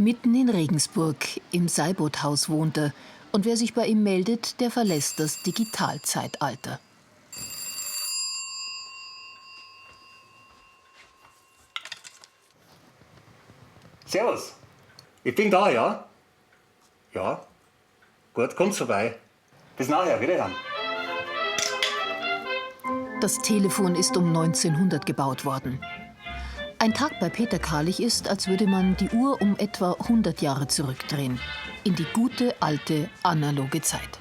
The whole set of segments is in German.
Mitten in Regensburg im Seiboth-Haus wohnt er. Und wer sich bei ihm meldet, der verlässt das Digitalzeitalter. Servus, ich bin da, ja? Ja, gut, kommt vorbei. Bis nachher, wiederhören. Das Telefon ist um 1900 gebaut worden. Ein Tag bei Peter Karlich ist, als würde man die Uhr um etwa 100 Jahre zurückdrehen. In die gute, alte, analoge Zeit.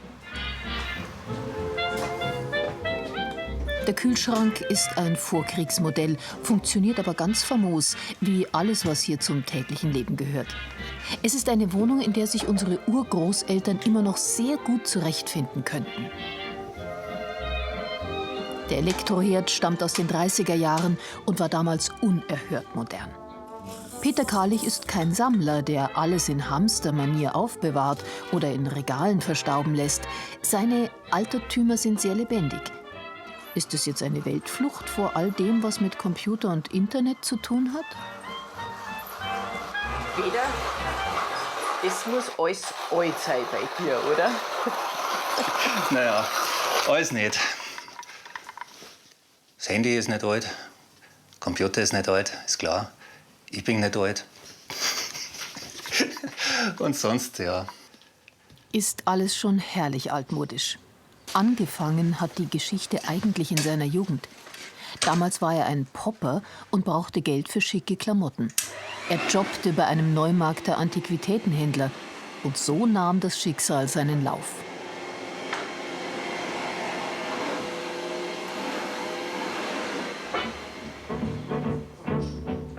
Der Kühlschrank ist ein Vorkriegsmodell, funktioniert aber ganz famos, wie alles, was hier zum täglichen Leben gehört. Es ist eine Wohnung, in der sich unsere Urgroßeltern immer noch sehr gut zurechtfinden könnten. Der Elektroherd stammt aus den 30er Jahren und war damals unerhört modern. Peter Karlich ist kein Sammler, der alles in Hamstermanier aufbewahrt oder in Regalen verstauben lässt. Seine Altertümer sind sehr lebendig. Ist es jetzt eine Weltflucht vor all dem, was mit Computer und Internet zu tun hat? Peter, das muss alles alt sein bei dir, oder? Naja, alles nicht. Das Handy ist nicht alt, Computer ist nicht alt, ist klar. Ich bin nicht alt. Und sonst, ja. Ist alles schon herrlich altmodisch. Angefangen hat die Geschichte eigentlich in seiner Jugend. Damals war er ein Popper und brauchte Geld für schicke Klamotten. Er jobbte bei einem Neumarkter Antiquitätenhändler. Und so nahm das Schicksal seinen Lauf.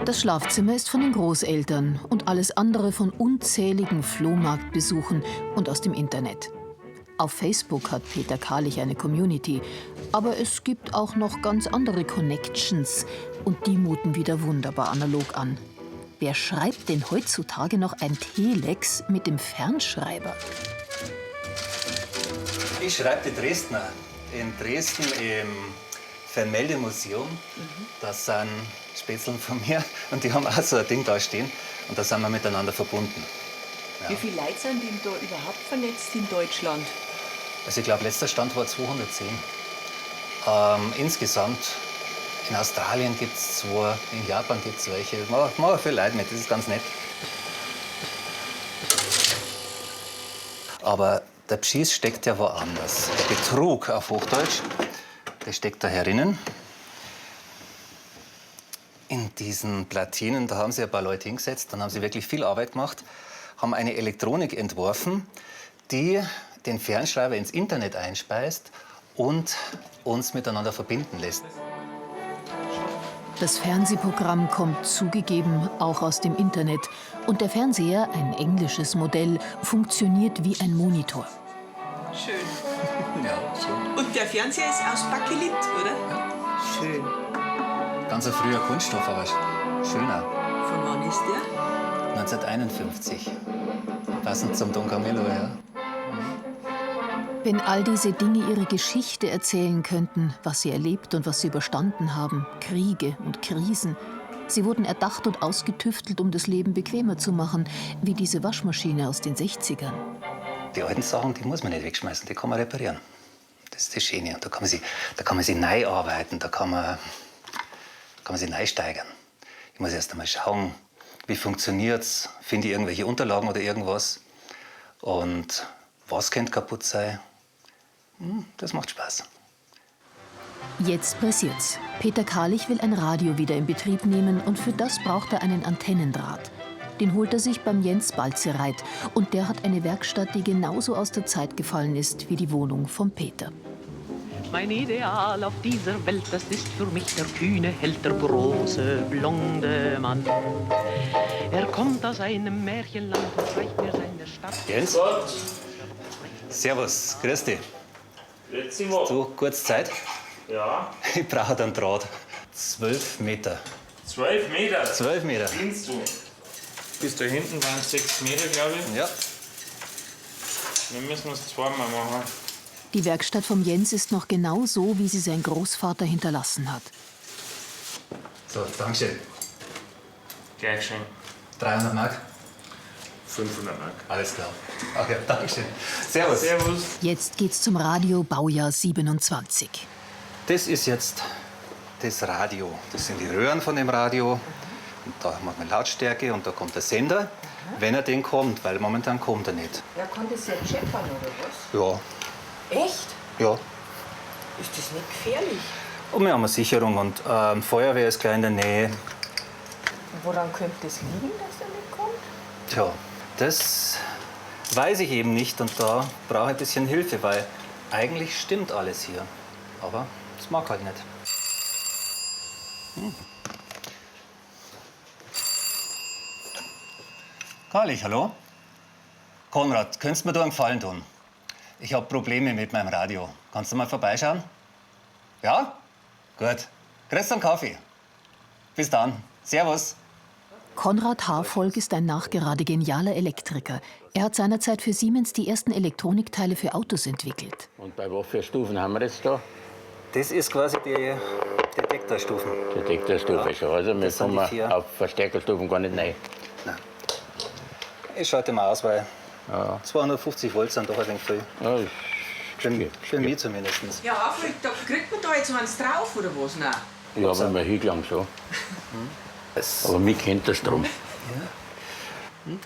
Das Schlafzimmer ist von den Großeltern und alles andere von unzähligen Flohmarktbesuchen und aus dem Internet. Auf Facebook hat Peter Karlich eine Community, aber es gibt auch noch ganz andere Connections und die muten wieder wunderbar analog an. Wer schreibt denn heutzutage noch ein Telex mit dem Fernschreiber? Ich schreibe die Dresdner. In Dresden im Fernmeldemuseum. Das sind Spätzlen von mir und die haben auch so ein Ding da stehen und da sind wir miteinander verbunden. Ja. Wie viele Leute sind denn da überhaupt vernetzt in Deutschland? Also ich glaube, letzter Stand war 210. Insgesamt in Australien gibt es 2, in Japan gibt es welche. Machen viele Leute mit, das ist ganz nett. Aber der Beschiss steckt ja woanders. Der Betrug auf Hochdeutsch, der steckt da herinnen. In diesen Platinen, da haben sie ein paar Leute hingesetzt, dann haben sie wirklich viel Arbeit gemacht, haben eine Elektronik entworfen, die den Fernschreiber ins Internet einspeist und uns miteinander verbinden lässt. Das Fernsehprogramm kommt zugegeben auch aus dem Internet. Und der Fernseher, ein englisches Modell, funktioniert wie ein Monitor. Schön. Ja, so. Und der Fernseher ist aus Bakelit, oder? Ja. Schön. Ganz ein früher Kunststoff, aber schöner. Von wann ist der? 1951. Passend zum Don Camillo, ja. Wenn all diese Dinge ihre Geschichte erzählen könnten, was sie erlebt und was sie überstanden haben, Kriege und Krisen. Sie wurden erdacht und ausgetüftelt, um das Leben bequemer zu machen, wie diese Waschmaschine aus den 60ern. Die alten Sachen, die muss man nicht wegschmeißen, die kann man reparieren. Das ist das Schöne. Und da kann man sich neu arbeiten, da kann man sich neu steigern. Ich muss erst einmal schauen, wie funktioniert's, finde ich irgendwelche Unterlagen oder irgendwas. Und was könnte kaputt sein? Das macht Spaß. Jetzt passiert's. Peter Karlich will ein Radio wieder in Betrieb nehmen und für das braucht er einen Antennendraht. Den holt er sich beim Jens Balzereit und der hat eine Werkstatt, die genauso aus der Zeit gefallen ist wie die Wohnung von Peter. Mein Ideal auf dieser Welt, das ist für mich der kühne Held, der große, blonde Mann. Er kommt aus einem Märchenland und zeigt mir seine Stadt. Jens? Gott, Servus, grüß dich. grüezi mal. Du, kurz Zeit? Ja, Ich brauche einen Draht. 12 Meter. 12 Meter. 12 Meter. Spinnst du? Bis da hinten waren 6 Meter, glaube ich. Ja. Wir müssen es zweimal machen. Die Werkstatt vom Jens ist noch genau so, wie sie sein Großvater hinterlassen hat. So, Dankeschön. Gleich schön. 300 Mark. 500 Mark. Alles klar. Okay, Dankeschön. Servus. Servus. Jetzt geht's zum Radio Baujahr 27. Das ist jetzt das Radio. Das sind die Röhren von dem Radio. Und da macht man Lautstärke und da kommt der Sender, wenn er denn kommt, weil momentan kommt er nicht. Ja, kann das jetzt scheppern oder was? Ja, Echt? ja. Ist das nicht gefährlich? Und wir haben eine Sicherung und Feuerwehr ist gleich in der Nähe. Und woran könnte das liegen, dass er nicht kommt? Tja, das weiß ich eben nicht und da brauche ich ein bisschen Hilfe, weil eigentlich stimmt alles hier. Aber das mag halt nicht. Karlich, hallo? Konrad, könntest du mir da einen Gefallen tun? Ich habe Probleme mit meinem Radio. Kannst du mal vorbeischauen? Ja? Gut. Kriegst du einen Kaffee? Bis dann. Servus. Konrad Harfolg ist ein nachgerade genialer Elektriker. Er hat seinerzeit für Siemens die ersten Elektronikteile für Autos entwickelt. Und bei was für Stufen haben wir jetzt da? Das ist quasi die Detektorstufen. Detektorstufe schon. Also wir das sind die kommen 4. auf Verstärkerstufen gar nicht rein. Nein. Ich schalte mal aus, weil 250 Volt sind doch ein wenig viel. Ja, das Für mich zumindest. Ja, Alfred, da kriegt man da jetzt eins drauf oder was? Nein. ja, aber wir hingelangt schon. Aber mich kennt der Strom.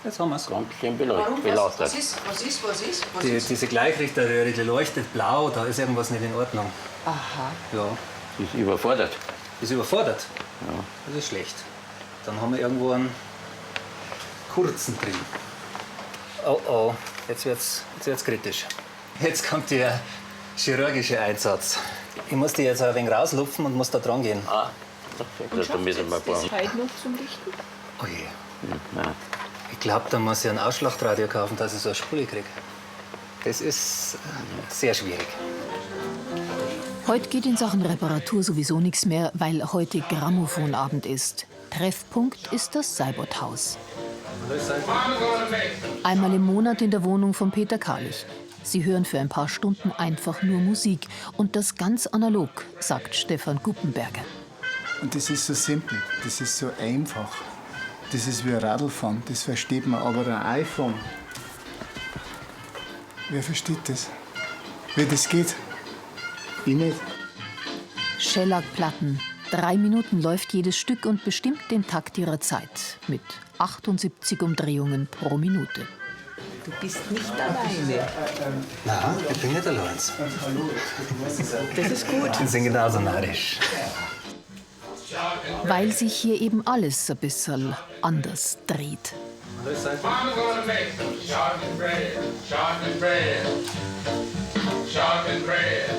Jetzt haben wir es. Ganz schön belastet. Was ist? Diese Gleichrichterröhre, die leuchtet blau, da ist irgendwas nicht in Ordnung. Aha. Ja, Die ist überfordert. ist überfordert. Ja. Das ist schlecht. Dann haben wir irgendwo einen kurzen drin. Oh oh, jetzt wird's kritisch. Jetzt kommt der chirurgische Einsatz. Ich muss die jetzt ein wenig rauslupfen und muss da dran gehen. Ah, da müssen wir ein paar. heute noch zum Lichten? Oh je. Nein. Ich glaube, da muss ich ein Ausschlachtradio kaufen, dass ich so eine Spule kriege. Das ist sehr schwierig. Heute geht in Sachen Reparatur sowieso nichts mehr, weil heute Grammophonabend ist. Treffpunkt ist das Seibert-Haus. Einmal im Monat in der Wohnung von Peter Karlich. Sie hören für ein paar Stunden einfach nur Musik. Und das ganz analog, sagt Stefan Guppenberger. Und das ist so simpel, das ist so einfach. Das ist wie ein Radlfahren, das versteht man. Aber ein iPhone, wer versteht das? Wie das geht? Ich nicht. Schellackplatten. 3 Minuten läuft jedes Stück und bestimmt den Takt ihrer Zeit. Mit 78 Umdrehungen pro Minute. Du bist nicht alleine. Nein, ich bin nicht allein. Das ist gut. Ich bin genauso narrisch. Weil sich hier eben alles ein bisschen anders dreht. Mama gonna make some shortbread, shortbread, shortbread.